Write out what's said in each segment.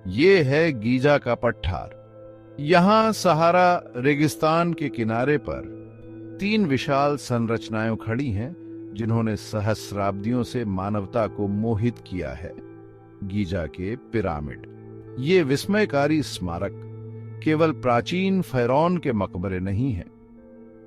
ये है गीजा का पठार। यहाँ सहारा रेगिस्तान के किनारे पर तीन विशाल संरचनाएं खड़ी हैं जिन्होंने सहस्राब्दियों से मानवता को मोहित किया है। गीजा के पिरामिड, ये विस्मयकारी स्मारक केवल प्राचीन फैरौन के मकबरे नहीं हैं।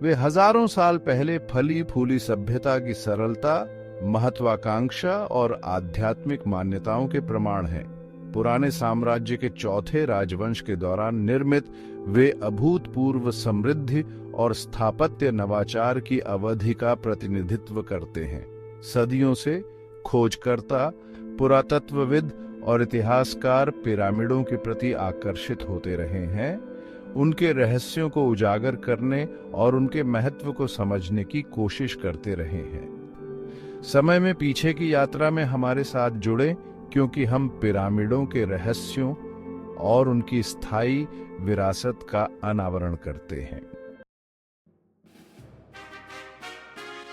वे हजारों साल पहले फली फूली सभ्यता की सरलता, महत्वाकांक्षा और आध्यात्मिक मान्यताओं के प्रमाण हैं। पुराने साम्राज्य के चौथे राजवंश के दौरान निर्मित वे अभूतपूर्व समृद्धि और स्थापत्य नवाचार की अवधि का प्रतिनिधित्व करते हैं। सदियों से खोजकर्ता, पुरातत्वविद और इतिहासकार पिरामिडों के प्रति आकर्षित होते रहे हैं, उनके रहस्यों को उजागर करने और उनके महत्व को समझने की कोशिश करते रहे हैं। समय में पीछे की यात्रा में हमारे साथ जुड़े, क्योंकि हम पिरामिडों के रहस्यों और उनकी स्थायी विरासत का अनावरण करते हैं।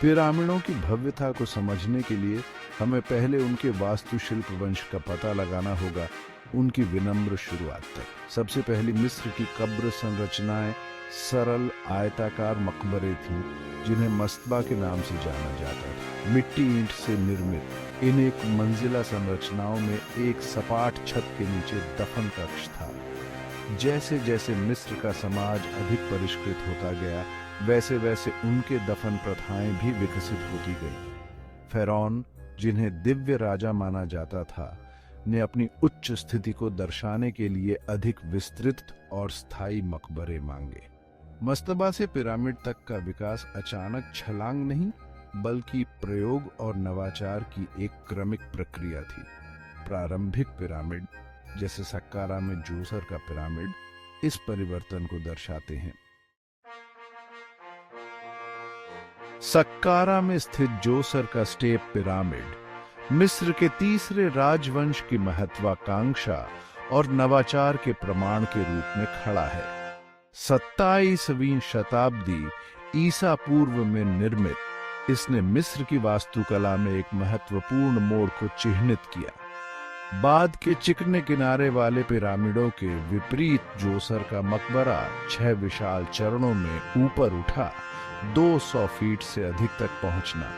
पिरामिडों की भव्यता को समझने के लिए हमें पहले उनके वास्तुशिल्प वंश का पता लगाना होगा, उनकी विनम्र शुरुआत तक। सबसे पहली मिस्र की कब्र संरचनाएं सरल आयताकार मकबरे थीं, जिन्हें मस्तबा के नाम से जाना जाता था। मिट्टी ईंट से निर्मित इन एक मंजिला संरचनाओं में एक सपाट छत के नीचे दफन कक्ष था। जैसे जैसे मिस्र का समाज अधिक परिष्कृत होता गया, वैसे वैसे उनके दफन प्रथाएं भी विकसित होती गईं। फैरौन, जिन्हें दिव्य राजा माना जाता था, ने अपनी उच्च स्थिति को दर्शाने के लिए अधिक विस्तृत और स्थायी मकबरे मांगे। मस्तबा से पिरामिड तक का विकास अचानक छलांग नहीं, बल्कि प्रयोग और नवाचार की एक क्रमिक प्रक्रिया थी। प्रारंभिक पिरामिड, जैसे सक्कारा में जोसर का पिरामिड, इस परिवर्तन को दर्शाते हैं। सक्कारा में स्थित जोसर का स्टेप पिरामिड मिस्र के तीसरे राजवंश की महत्वाकांक्षा और नवाचार के प्रमाण के रूप में खड़ा है। 27वीं शताब्दी ईसा पूर्व में निर्मित इसने मिस्र की वास्तुकला में एक महत्वपूर्ण मोड़ को चिह्नित किया। बाद के चिकने किनारे वाले पिरामिडों के विपरीत जोसर का मकबरा 6 विशाल चरणों में ऊपर उठा, 200 फीट से अधिक तक पहुंचना।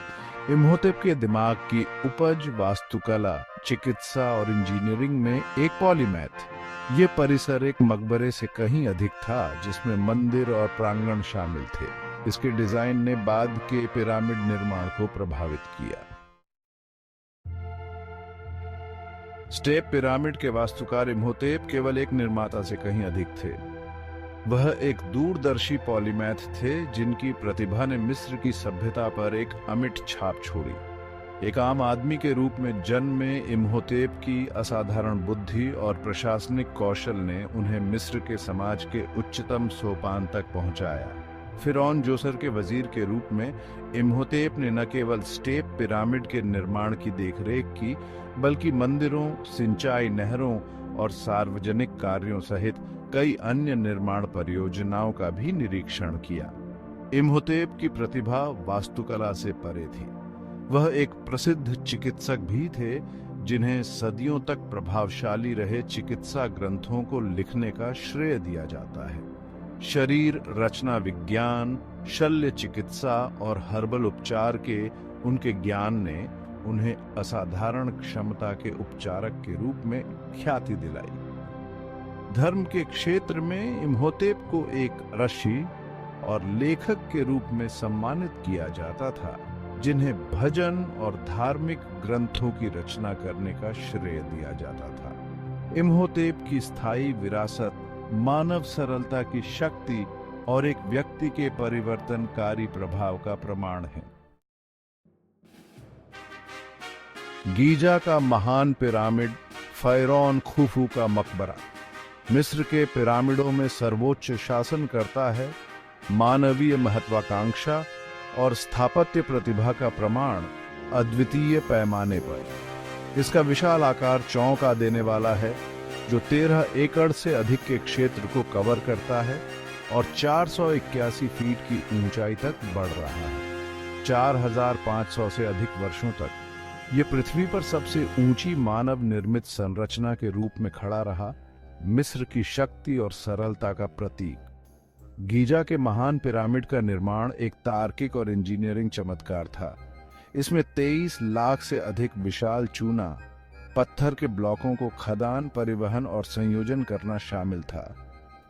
इम्होतेप के दिमाग की उपज वास्तुकला, चिकित्सा और इंजीनियरिंग में एक पॉलीमैथ। ये परिसर एक मकबरे से कहीं अधिक था, जिसमें मंदिर और प्रांगण शामिल थे। इसके डिजाइन ने बाद के पिरामिड निर्माण को प्रभावित किया। स्टेप पिरामिड के वास्तुकार इम्होतेप केवल एक निर्माता से कहीं अधिक थे। वह एक दूरदर्शी पॉलीमैथ थे, जिनकी प्रतिभा ने मिस्र की सभ्यता पर एक अमिट छाप छोड़ी। एक आम आदमी के रूप में जन्मे इम्होतेप की असाधारण बुद्धि और प्रशासनिक कौशल ने उन्हें मिस्र के समाज के उच्चतम सोपान तक पहुंचाया। फिरौन जोसर के वजीर के रूप में इम्होतेप ने न केवल स्टेप पिरामिड के निर्माण की देखरेख की, बल्कि मंदिरों, सिंचाई नहरों और सार्वजनिक कार्यों सहित कई अन्य निर्माण परियोजनाओं का भी निरीक्षण किया। इम्होतेप की प्रतिभा वास्तुकला से परे थी। वह एक प्रसिद्ध चिकित्सक भी थे, जिन्हें सदियों तक प्रभावशाली रहे चिकित्सा ग्रंथों को लिखने का श्रेय दिया जाता है। शरीर रचना विज्ञान, शल्य चिकित्सा और हर्बल उपचार के उनके ज्ञान ने उन्हें असाधारण क्षमता के उपचारक के रूप में ख्याति दिलाई। धर्म के क्षेत्र में इम्होतेप को एक ऋषि और लेखक के रूप में सम्मानित किया जाता था, जिन्हें भजन और धार्मिक ग्रंथों की रचना करने का श्रेय दिया जाता था। इम्होतेप की स्थायी विरासत मानव सरलता की शक्ति और एक व्यक्ति के परिवर्तनकारी प्रभाव का प्रमाण है। गीजा का महान पिरामिड, फैरौन खुफू का मकबरा, मिस्र के पिरामिडों में सर्वोच्च शासन करता है। मानवीय महत्वाकांक्षा और स्थापत्य प्रतिभा का प्रमाण अद्वितीय पैमाने पर। इसका विशाल आकार चौंका देने वाला है, जो 13 एकड़ से अधिक के क्षेत्र को कवर करता है और 481 फीट की ऊंचाई तक बढ़ रहा है। 4500 से अधिक वर्षों तक ये पृथ्वी पर सबसे ऊंची मानव निर्मित संरचना के रूप में खड़ा रहा, मिस्र की शक्ति और सरलता का प्रतीक। गीजा के महान पिरामिड का निर्माण एक तार्किक और इंजीनियरिंग चमत्कार था। इसमें 23 लाख से अधिक विशाल चूना पत्थर के ब्लॉकों को खदान, परिवहन और संयोजन करना शामिल था।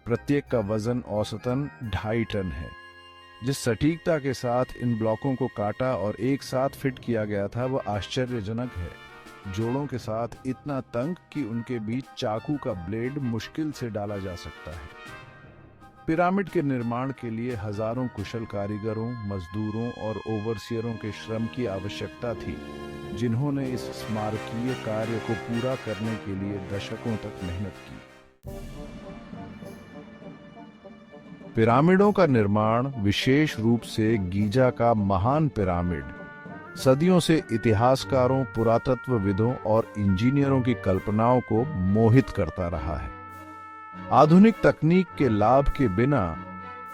प्रत्येक का वजन औसतन 2.5 टन है। जिस सटीकता के साथ इन ब्लॉकों को काटा और एक साथ फिट किया गया था वह आश्चर्यजनक है। जोड़ों के साथ इतना तंग कि उनके बीच चाकू का ब्लेड मुश्किल से डाला जा सकता है। पिरामिड के निर्माण के लिए हजारों कुशल कारीगरों, मजदूरों और ओवरसियरों के श्रम की आवश्यकता थी, जिन्होंने इस स्मारकीय कार्य को पूरा करने के लिए दशकों तक मेहनत की। पिरामिडों का निर्माण, विशेष रूप से गीजा का महान पिरामिड, सदियों से इतिहासकारों, पुरातत्वविदों और इंजीनियरों की कल्पनाओं को मोहित करता रहा है। आधुनिक तकनीक के लाभ के बिना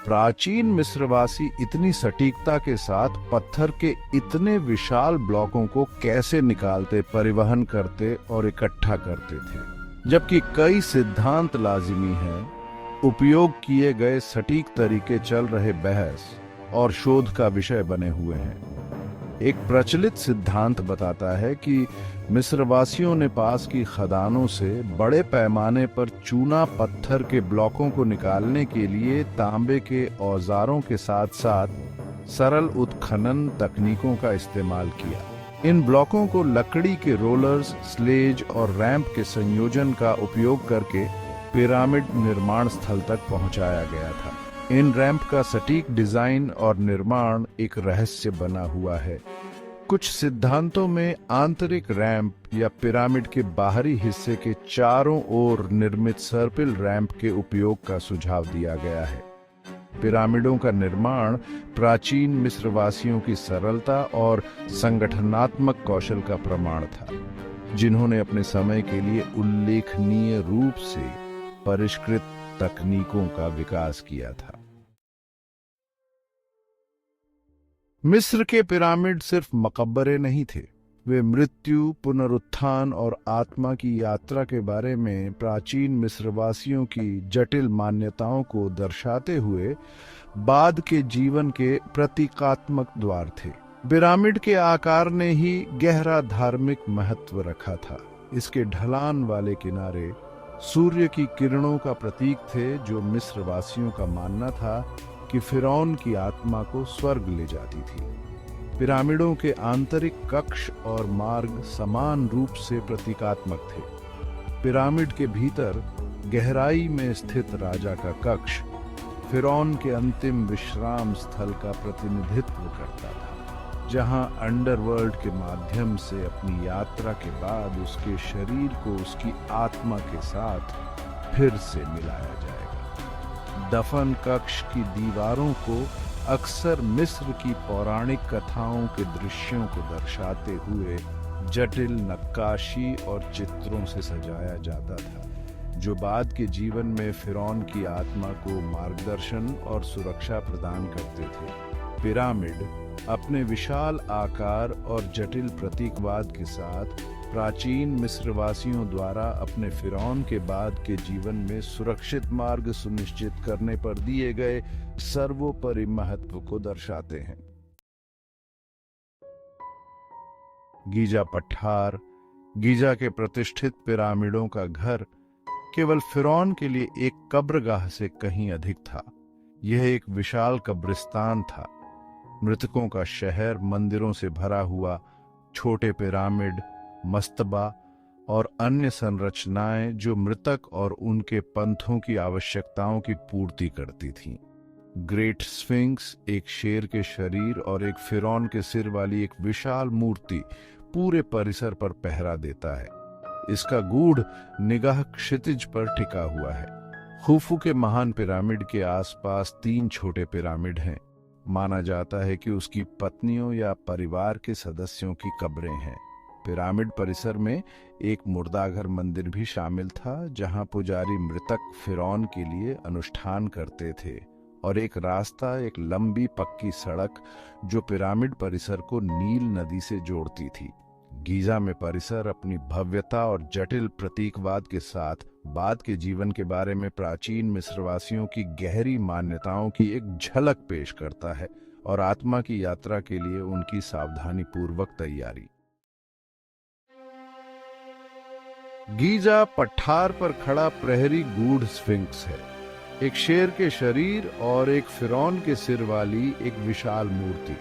प्राचीन मिस्रवासी इतनी सटीकता के साथ पत्थर के इतने विशाल ब्लॉकों को कैसे निकालते, परिवहन करते और इकट्ठा करते थे। जबकि कई सिद्धांत लाजिमी हैं, उपयोग किए गए सटीक तरीके चल रहे बहस और शोध का विषय बने हुए हैं। एक प्रचलित सिद्धांत बताता है कि मिस्रवासियों ने पास की खदानों से बड़े पैमाने पर चूना पत्थर के ब्लॉकों को निकालने के लिए तांबे के औजारों के साथ साथ सरल उत्खनन तकनीकों का इस्तेमाल किया। इन ब्लॉकों को लकड़ी के रोलर्स, स्लेज और रैंप के संयोजन का उपयोग करके पिरामिड निर्माण स्थल तक पहुंचाया गया था। इन रैंप का सटीक डिजाइन और निर्माण एक रहस्य बना हुआ है। कुछ सिद्धांतों में आंतरिक रैंप या पिरामिड के बाहरी हिस्से के चारों ओर निर्मित सर्पिल रैंप के उपयोग का सुझाव दिया गया है। पिरामिडों का निर्माण प्राचीन मिस्रवासियों की सरलता और संगठनात्मक कौशल का प्रमाण था, जिन्होंने अपने समय के लिए उल्लेखनीय रूप से परिष्कृत तकनीकों का विकास किया था। मिस्र के पिरामिड सिर्फ मकबरे नहीं थे, वे मृत्यु, पुनरुत्थान और आत्मा की यात्रा के बारे में प्राचीन मिस्रवासियों की जटिल मान्यताओं को दर्शाते हुए बाद के जीवन के प्रतीकात्मक द्वार थे। पिरामिड के आकार ने ही गहरा धार्मिक महत्व रखा था। इसके ढलान वाले किनारे सूर्य की किरणों का प्रतीक थे, जो मिस्रवासियों का मानना था कि फिरौन की आत्मा को स्वर्ग ले जाती थी। पिरामिडों के आंतरिक कक्ष और मार्ग समान रूप से प्रतीकात्मक थे। पिरामिड के भीतर गहराई में स्थित राजा का कक्ष फिरौन के अंतिम विश्राम स्थल का प्रतिनिधित्व करता था, जहां अंडरवर्ल्ड के माध्यम से अपनी यात्रा के बाद उसके शरीर को उसकी आत्मा के साथ फिर से मिलाया जाएगा। दफन कक्ष की दीवारों को अक्सर मिस्र की पौराणिक कथाओं के दृश्यों को दर्शाते हुए जटिल नक्काशी और चित्रों से सजाया जाता था, जो बाद के जीवन में फिरौन की आत्मा को मार्गदर्शन और सुरक्षा प्रदान करते थे। पिरामिड अपने विशाल आकार और जटिल प्रतीकवाद के साथ प्राचीन मिस्रवासियों द्वारा अपने फिरौन के बाद के जीवन में सुरक्षित मार्ग सुनिश्चित करने पर दिए गए सर्वोपरि महत्व को दर्शाते हैं। गीजा पठार, गीजा के प्रतिष्ठित पिरामिडों का घर, केवल फिरौन के लिए एक कब्रगाह से कहीं अधिक था। यह एक विशाल कब्रिस्तान था, मृतकों का शहर, मंदिरों से भरा हुआ, छोटे पिरामिड, मस्तबा और अन्य संरचनाएं जो मृतक और उनके पंथों की आवश्यकताओं की पूर्ति करती थीं। ग्रेट स्फिंक्स, एक शेर के शरीर और एक फिरौन के सिर वाली एक विशाल मूर्ति, पूरे परिसर पर पहरा देता है। इसका गूढ़ निगाह क्षितिज पर टिका हुआ है। खुफू के महान पिरामिड के आसपास 3 छोटे पिरामिड हैं। माना जाता है कि उसकी पत्नियों या परिवार के सदस्यों की कब्रें हैं। पिरामिड परिसर में एक मुर्दाघर मंदिर भी शामिल था, जहां पुजारी मृतक फिरौन के लिए अनुष्ठान करते थे, और एक रास्ता, एक लंबी पक्की सड़क जो पिरामिड परिसर को नील नदी से जोड़ती थी। गीजा में परिसर अपनी भव्यता और जटिल प्रतीकवाद के साथ बाद के जीवन के बारे में प्राचीन मिस्रवासियों की गहरी मान्यताओं की एक झलक पेश करता है और आत्मा की यात्रा के लिए उनकी सावधानीपूर्वक तैयारी। गीजा पठार पर खड़ा प्रहरी गूढ़ स्फिंक्स है, एक शेर के शरीर और एक फिरौन के सिर वाली एक विशाल मूर्ति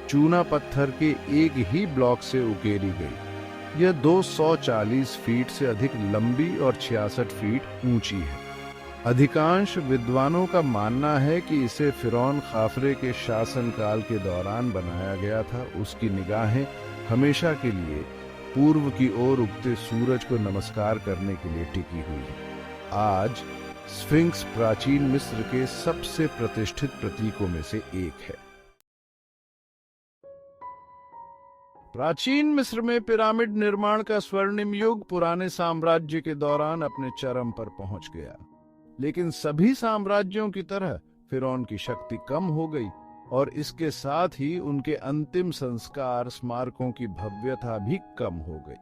चूना पत्थर के एक ही ब्लॉक से उकेरी गई। यह 240 फीट से अधिक लंबी और 66 फीट ऊंची है। अधिकांश विद्वानों का मानना है कि इसे फिरौन खाफरे के शासनकाल के दौरान बनाया गया था। उसकी निगाहें हमेशा के लिए पूर्व की ओर उगते सूरज को नमस्कार करने के लिए टिकी हुई है। आज स्फिंक्स प्राचीन मिस्र के सबसे प्रतिष्ठित प्रतीकों में से एक है। प्राचीन मिस्र में पिरामिड निर्माण का स्वर्णिम युग पुराने साम्राज्य के दौरान अपने चरम पर पहुंच गया, लेकिन सभी साम्राज्यों की तरह फिरौन की शक्ति कम हो गई और इसके साथ ही उनके अंतिम संस्कार स्मारकों की भव्यता भी कम हो गई।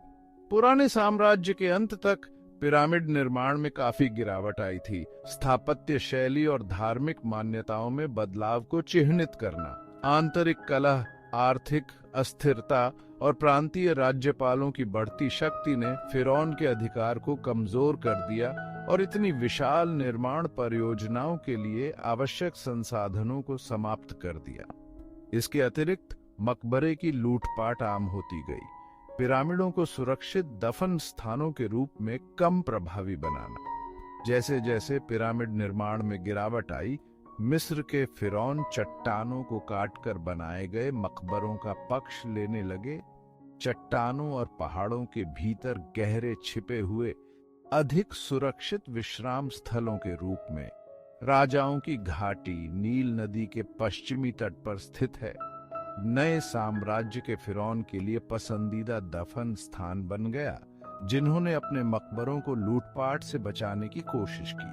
पुराने साम्राज्य के अंत तक पिरामिड निर्माण में काफी गिरावट आई थी। स्थापत्य शैली और धार्मिक मान्यताओं में बदलाव को चिह्नित करना, आंतरिक कलह, आर्थिक अस्थिरता और प्रांतीय राज्यपालों की बढ़ती शक्ति ने फिरौन के अधिकार को कमजोर कर दिया और इतनी विशाल निर्माण परियोजनाओं के लिए आवश्यक संसाधनों को समाप्त कर दिया। इसके अतिरिक्त मकबरे की लूटपाट आम होती गई। पिरामिडों को सुरक्षित दफन स्थानों के रूप में कम प्रभावी बनाना। जैसे जैसे पिरामिड निर्माण में गिरावट आई, मिस्र के फिरौन चट्टानों को काटकर बनाए गए मकबरों का पक्ष लेने लगे। चट्टानों और पहाड़ों के भीतर गहरे छिपे हुए अधिक सुरक्षित विश्राम स्थलों के रूप में राजाओं की घाटी नील नदी के पश्चिमी तट पर स्थित है, नए साम्राज्य के फिरौन के लिए पसंदीदा दफन स्थान बन गया, जिन्होंने अपने मकबरों को लूटपाट से बचाने की कोशिश की।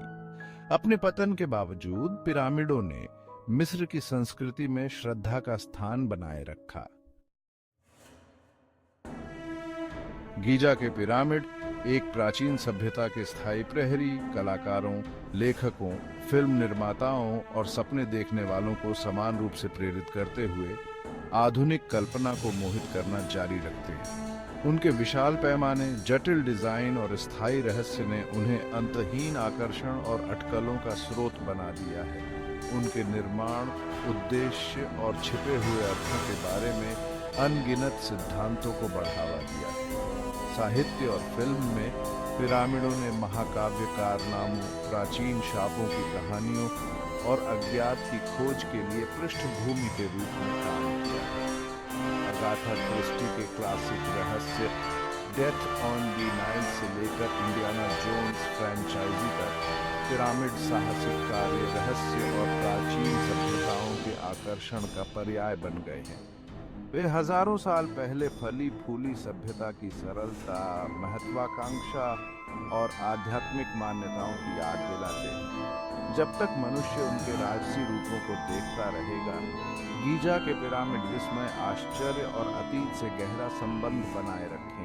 अपने पतन के बावजूद पिरामिडों ने मिस्र की संस्कृति में श्रद्धा का स्थान बनाए रखा। गीजा के पिरामिड एक प्राचीन सभ्यता के स्थायी प्रहरी, कलाकारों, लेखकों, फिल्म निर्माताओं और सपने देखने वालों को समान रूप से प्रेरित करते हुए आधुनिक कल्पना को मोहित करना जारी रखते हैं। उनके विशाल पैमाने, जटिल डिजाइन और स्थायी रहस्य ने उन्हें अंतहीन आकर्षण और अटकलों का स्रोत बना दिया है। उनके निर्माण, उद्देश्य और छिपे हुए अर्थों के बारे में अनगिनत सिद्धांतों को बढ़ावा दिया है। साहित्य और फिल्म में पिरामिडों ने महाकाव्य कारनामों, प्राचीन शापों की कहानियों और अज्ञात की खोज के लिए पृष्ठभूमि के रूप में काम किया है। अगाथा क्रिस्टी के क्लासिक रहस्य डेथ ऑन दी नाइल से लेकर इंडियाना जोन्स फ्रैंचाइजी तक पिरामिड साहसिक कार्य, रहस्य और प्राचीन सभ्यताओं के आकर्षण का पर्याय बन गए हैं। वे हजारों साल पहले फली फूली सभ्यता की सरलता, महत्वाकांक्षा और आध्यात्मिक मान्यताओं की याद दिलाते हैं। जब तक मनुष्य उनके राजसी रूपों को देखता रहेगा, गीजा के पिरामिड विस्मय, आश्चर्य और अतीत से गहरा संबंध बनाए रखेंगे।